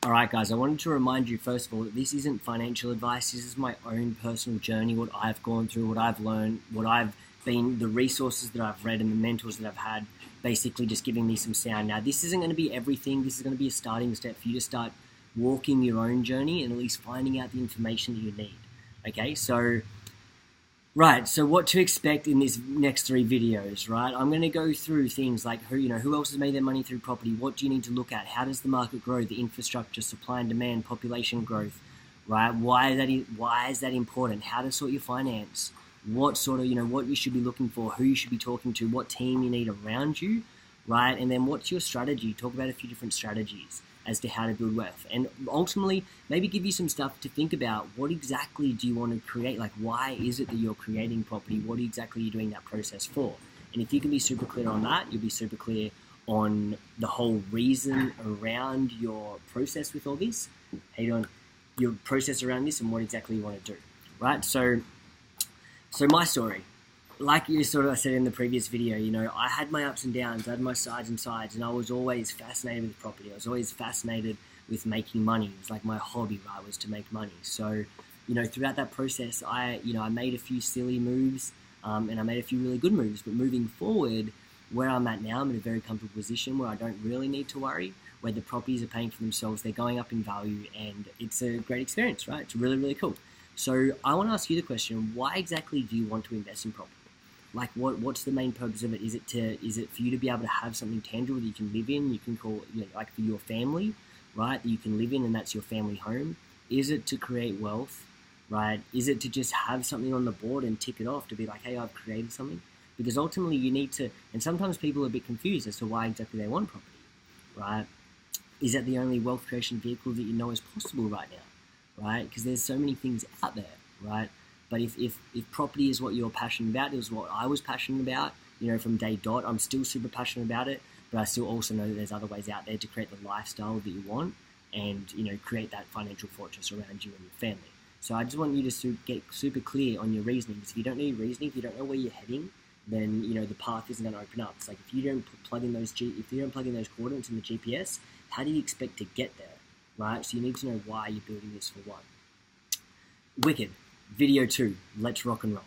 All right, guys, I wanted to remind you, first of all, that this isn't financial advice. This is my own personal journey, what I've gone through, what I've learned, what I've been, the resources that I've read and the mentors that I've had, basically just giving me some sound. Now, this isn't going to be everything. This is going to be a starting step for you to start walking your own journey and at least finding out the information that you need. Okay, so right, so what to expect in these next 3 videos, right? I'm going to go through things like who else has made their money through property? What do you need to look at? How does the market grow? The infrastructure, supply and demand, population growth, right? Why is that important? How to sort your finance? What sort of, what you should be looking for, who you should be talking to, what team you need around you, right? And then what's your strategy? Talk about a few different strategies as to how to build wealth, and ultimately maybe give you some stuff to think about. What exactly do you want to create? Like, why is it that you're creating property? What exactly are you doing that process for? And if you can be super clear on that, you'll be super clear on the whole reason around your process with all this. How you doing? Your process around this and what exactly you want to do, right? So my story, like you sort of said in the previous video, I had my ups and downs, I had my sides and sides, and I was always fascinated with property. I was always fascinated with making money. It was like my hobby, right, was to make money. So, throughout that process, I made a few silly moves, and I made a few really good moves. But moving forward, where I'm at now, I'm in a very comfortable position where I don't really need to worry, where the properties are paying for themselves, they're going up in value, and it's a great experience, right? It's really, really cool. So I want to ask you the question, why exactly do you want to invest in property? Like, what's the main purpose of it? Is it for you to be able to have something tangible that you can live in? You can call, like for your family, right? That you can live in, and that's your family home. Is it to create wealth, right? Is it to just have something on the board and tick it off to be like, hey, I've created something? Because ultimately you need to, and sometimes people are a bit confused as to why exactly they want property, right? Is that the only wealth creation vehicle that you know is possible right now, right? Because there's so many things out there, right? But if property is what you're passionate about, it was what I was passionate about, from day dot. I'm still super passionate about it, but I still also know that there's other ways out there to create the lifestyle that you want and, create that financial fortress around you and your family. So I just want you to get super clear on your reasoning. Because if you don't know your reasoning, if you don't know where you're heading, then, the path isn't going to open up. It's like if you don't plug in those coordinates in the GPS, how do you expect to get there, right? So you need to know why you're building this for one. Wicked. Video 2, let's rock and roll.